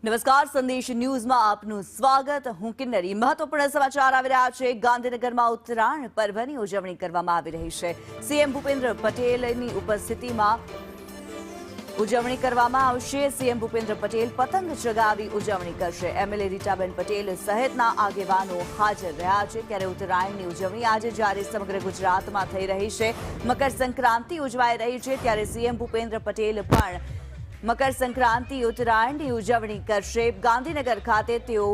નમસ્કાર, સંદેશ ન્યૂઝમાં આપનું સ્વાગત. હું કિન્નરી. મહત્વપૂર્ણ સમાચાર આવી રહ્યા છે. ગાંધીનગરમાં ઉત્તરાયણ પર્વની ઉજવણી કરવામાં આવી રહી છે. સીએમ ભૂપેન્દ્ર પટેલની ઉપસ્થિતિમાં ઉજવણી કરવામાં આવશે. સીએમ ભૂપેન્દ્ર પટેલ પતંગ ચગાવી ઉજવણી કરશે. એમએલએ રીટાબેન પટેલ સહિતના આગેવાનો હાજર રહ્યા છે. ત્યારે ઉત્તરાયણની ઉજવણી આજે જ્યારે સમગ્ર ગુજરાતમાં થઈ રહી છે, મકર સંક્રાંતિ ઉજવાઈ રહી છે, ત્યારે સીએમ ભૂપેન્દ્ર પટેલ પણ મકર સંક્રાંતિ ઉત્તરાયણની ઉજવણી કરશે. ગાંધીનગર ખાતે તેઓ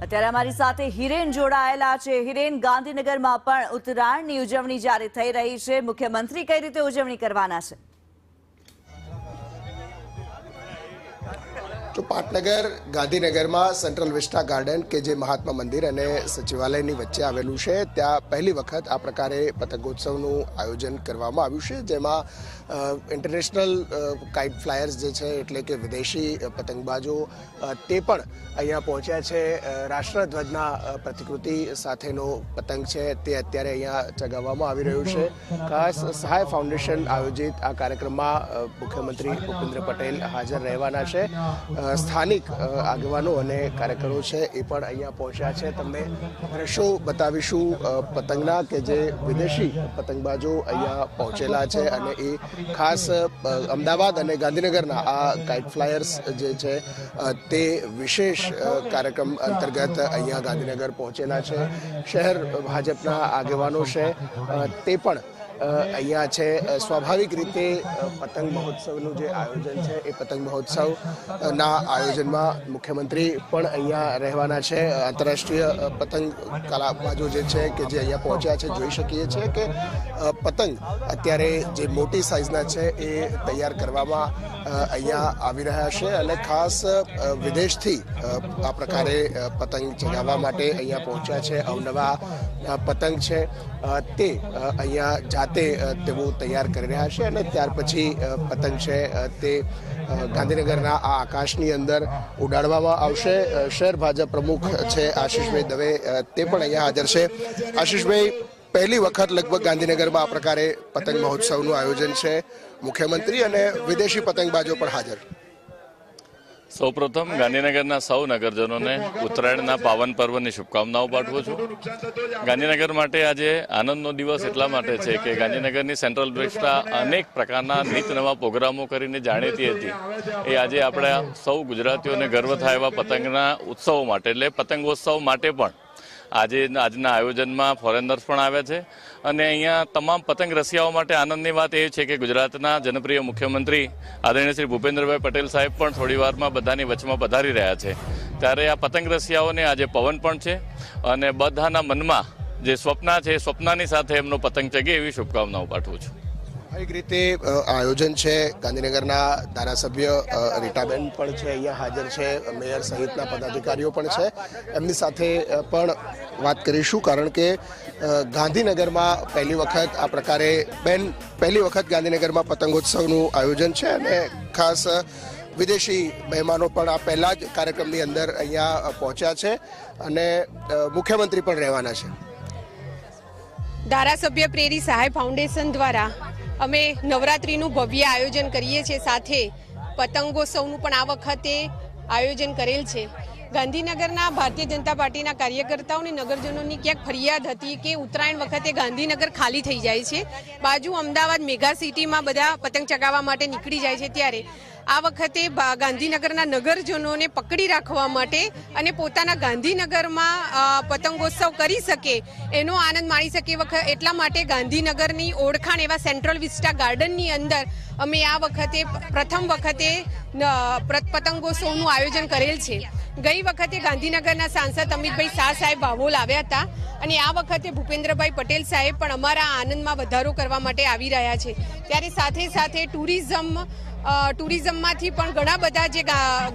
અત્યારે અમારી સાથે હિરેન જોડાયેલા છે. હિરેન, ગાંધીનગરમાં પણ ઉત્તરાયણની ઉજવણી જ્યારે થઈ રહી છે, મુખ્યમંત્રી કઈ રીતે ઉજવણી કરવાના છે? તો પાટનગર ગાંધીનગરમાં સેન્ટ્રલ વિસ્ટા ગાર્ડન કે જે મહાત્મા મંદિર અને સચિવાલયની વચ્ચે આવેલું છે, ત્યાં પહેલી વખત આ પ્રકારે પતંગોત્સવનું આયોજન કરવામાં આવ્યું છે, જેમાં ઇન્ટરનેશનલ કાઇટ ફ્લાયર્સ જે છે, એટલે કે વિદેશી પતંગબાજો તે પણ અહીંયા પહોંચ્યા છે. રાષ્ટ્રધ્વજના પ્રતિકૃતિ સાથેનો પતંગ છે તે અત્યારે અહીંયા ચગાવવામાં આવી રહ્યું છે. ખાસ સહાય ફાઉન્ડેશન આયોજિત આ કાર્યક્રમમાં મુખ્યમંત્રી ભૂપેન્દ્ર પટેલ હાજર રહેવાના છે. સ્થાનિક આગેવાનો અને કાર્યકરો છે એ પણ અહીંયા પહોંચ્યા છે. તમને દ્રશ્યો બતાવીશું પતંગના કે જે વિદેશી પતંગબાજો અહીંયા પહોંચેલા છે, અને એ ખાસ અમદાવાદ અને ગાંધીનગરના આ કાઇટ ફ્લાયર્સ જે છે તે વિશેષ કાર્યક્રમ અંતર્ગત અહીંયા ગાંધીનગર પહોંચેલા છે. શહેર ભાજપના આગેવાનો છે તે પણ અહીંયા છે. સ્વાભાવિક રીતે પતંગ મહોત્સવનું જે આયોજન છે એ પતંગ મહોત્સવના આયોજનમાં મુખ્યમંત્રી પણ અહીંયા રહેવાના છે. આંતરરાષ્ટ્રીય પતંગ કલાબાજો જે છે કે જે અહીંયા પહોંચ્યા છે, જોઈ શકીએ છીએ કે પતંગ અત્યારે જે મોટી સાઇઝના છે એ તૈયાર કરવામાં અહીંયા આવી રહ્યા છે, અને ખાસ વિદેશથી આ પ્રકારે પતંગ ચગાવવા માટે અહીંયા પહોંચ્યા છે. અવનવા પતંગ છે તે અહીંયા જાતે તેઓ તૈયાર કરી રહ્યા છે, અને ત્યાર પછી પતંગ છે તે ગાંધીનગરના આ આકાશની અંદર ઉડાડવામાં આવશે. શહેર ભાજપ પ્રમુખ છે આશીષભાઈ દવે, તે પણ અહીંયા હાજર છે. આશીષભાઈ, પહેલી વખત લગભગ ગાંધીનગરમાં આ પ્રકારે પતંગ મહોત્સવનું આયોજન છે, મુખ્યમંત્રી અને વિદેશી પતંગબાજો પણ હાજર. સૌપ્રથમ ગાંધીનગરના સૌ નગરજનોને ઉત્તરાયણના પાવન પર્વની શુભકામનાઓ પાઠવું છું. ગાંધીનગર માટે આજે આનંદનો દિવસ એટલા માટે છે કે ગાંધીનગરની સેન્ટ્રલ વિસ્ટા અનેક પ્રકારના નિત નવા પ્રોગ્રામો કરીને જાણીતી હતી. એ આજે આપણા સૌ ગુજરાતીઓને ગર્વ થાય એવા પતંગના ઉત્સવો માટે, એટલે પતંગોત્સવ માટે પણ આજના આયોજનમાં ફોરેનર્સ પણ આવ્યા છે. અને અહીંયા તમામ પતંગ રસિયાઓ માટે આનંદની વાત એ છે કે ગુજરાતના જનપ્રિય મુખ્યમંત્રી આદરણીય શ્રી ભૂપેન્દ્રભાઈ પટેલ સાહેબ પણ થોડી વારમાં બધાની વચમાં પધારી રહ્યા છે. ત્યારે આ પતંગ રસિયાઓને આજે પવન પણ છે, અને બધાના મનમાં જે સ્વપ્ન છે એ સ્વપ્નની સાથે એમનો પતંગ ચગે એવી શુભકામનાઓ પાઠવું છું. એક રીતે આયોજન છે. ગાંધીનગરના ધારાસભ્ય રીટાબેન પણ છે અહીંયા હાજર છે, મેયર સહિતના પદાધિકારીઓ પણ છે. એમની સાથે પણ વાત કરીશું, કારણ કે ગાંધીનગરમાં પહેલી વખત આ પ્રકારે પહેલી વખત ગાંધીનગરમાં પતંગોત્સવનું આયોજન છે, અને ખાસ વિદેશી મહેમાનો પણ આ પહેલા જ કાર્યક્રમની અંદર અહીંયા પહોંચ્યા છે, અને મુખ્યમંત્રી પણ રહેવાના છે. ધારાસભ્ય પ્રેરી સહાય ફાઉન્ડેશન દ્વારા અમે નવરાત્રિનું ભવ્ય આયોજન કરીએ છીએ, સાથે પતંગોત્સવનું પણ આ વખતે આયોજન કરેલ છે. ગાંધીનગરના ભારતીય જનતા પાર્ટીના કાર્યકર્તાઓ અને નગરજનોની ક્યાંક ફરિયાદ હતી કે ઉત્તરાયણ વખતે ગાંધીનગર ખાલી થઈ જાય છે, બાજુ અમદાવાદ મેગા સિટીમાં બધા પતંગ ચગાવવા માટે નીકળી જાય છે. ત્યારે આ વખતે ગાંધીનગરના નગરજનોને પકડી રાખવા માટે અને પોતાના ગાંધીનગરમાં પતંગોત્સવ કરી શકે, એનો આનંદ માણી શકે, એટલા માટે ગાંધીનગરની ઓળખાણ એવા સેન્ટ્રલ વિસ્ટા ગાર્ડનની અંદર અમે આ વખતે પ્રથમ વખતે પતંગોત્સવનું આયોજન કરેલ છે. ગઈ વખતે ગાંધીનગરના સાંસદ અમિતભાઈ શાહ સાહેબ વાવોલ આવ્યા હતા, અને આ વખતે ભૂપેન્દ્રભાઈ પટેલ સાહેબ પણ અમારા આનંદમાં વધારો કરવા માટે આવી રહ્યા છે. ત્યારે સાથે સાથે ટુરિઝમમાંથી પણ ઘણા બધા જે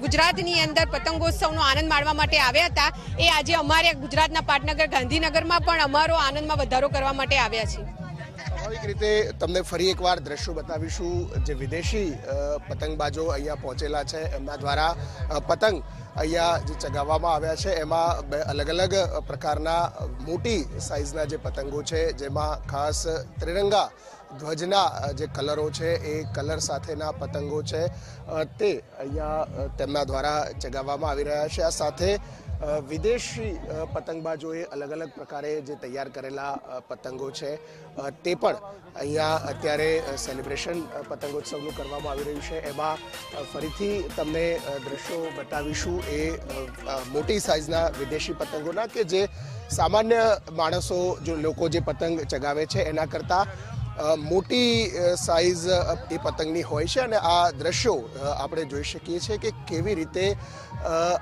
ગુજરાતની અંદર પતંગોત્સવનો આનંદ માણવા માટે આવ્યા હતા, એ આજે અમારે ગુજરાતના પાટનગર ગાંધીનગરમાં પણ અમારો આનંદમાં વધારો કરવા માટે આવ્યા છે. સ્વાભાવિક રીતે તમને ફરી એકવાર દ્રશ્યો બતાવીશું જે વિદેશી પતંગબાજો અહીંયા પહોંચેલા છે એમના દ્વારા પતંગ અહીંયા જે ચગાવવામાં આવ્યા છે એમાં બે અલગ અલગ પ્રકારના મોટી સાઇઝના જે પતંગો છે જેમાં ખાસ ત્રિરંગા ધ્વજના જે કલરો છે એ કલર સાથેના પતંગો છે તે અહીંયા તેમના દ્વારા ચગાવવામાં આવી રહ્યા છે. આ સાથે વિદેશી પતંગબાજોએ અલગ અલગ પ્રકારે જે તૈયાર કરેલા પતંગો છે તે પણ અહીંયા અત્યારે સેલિબ્રેશન પતંગોત્સવનું કરવામાં આવી રહ્યું છે. એમાં ફરીથી તમને દ્રશ્યો બતાવીશું એ મોટી સાઇઝના વિદેશી પતંગોના કે જે સામાન્ય માણસો જો લોકો જે પતંગ ચગાવે છે એના કરતાં મોટી સાઇઝ એ પતંગની હોય છે અને આ દ્રશ્યો આપણે જોઈ શકીએ છીએ કે કેવી રીતે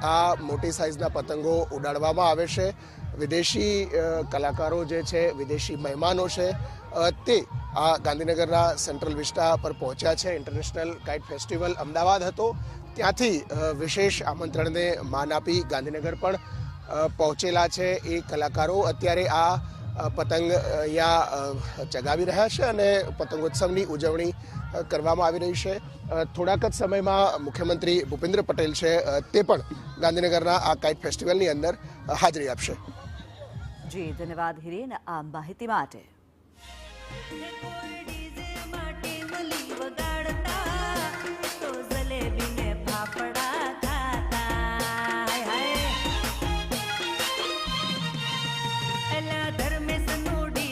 આ મોટી સાઇઝના પતંગો ઉડાડવામાં આવે છે. વિદેશી કલાકારો જે છે, વિદેશી મહેમાનો છે તે આ ગાંધીનગરના સેન્ટ્રલ વિસ્ટા પર પહોંચ્યા છે. ઇન્ટરનેશનલ કાઇટ ફેસ્ટિવલ અમદાવાદ હતો ત્યાંથી વિશેષ આમંત્રણને માન આપી ગાંધીનગર પણ પહોંચેલા છે એ કલાકારો અત્યારે આ પતંગ અહીંયા ચગાવી રહ્યા છે અને પતંગોત્સવની ઉજવણી કરવામાં આવી રહી છે. થોડાક જ સમયમાં મુખ્યમંત્રી ભૂપેન્દ્ર પટેલ છે તે પણ ગાંધીનગરના આ કાઇટ ફેસ્ટિવલની અંદર હાજરી આપશે. જી ધન્યવાદ હિરેન આ માહિતી માટે.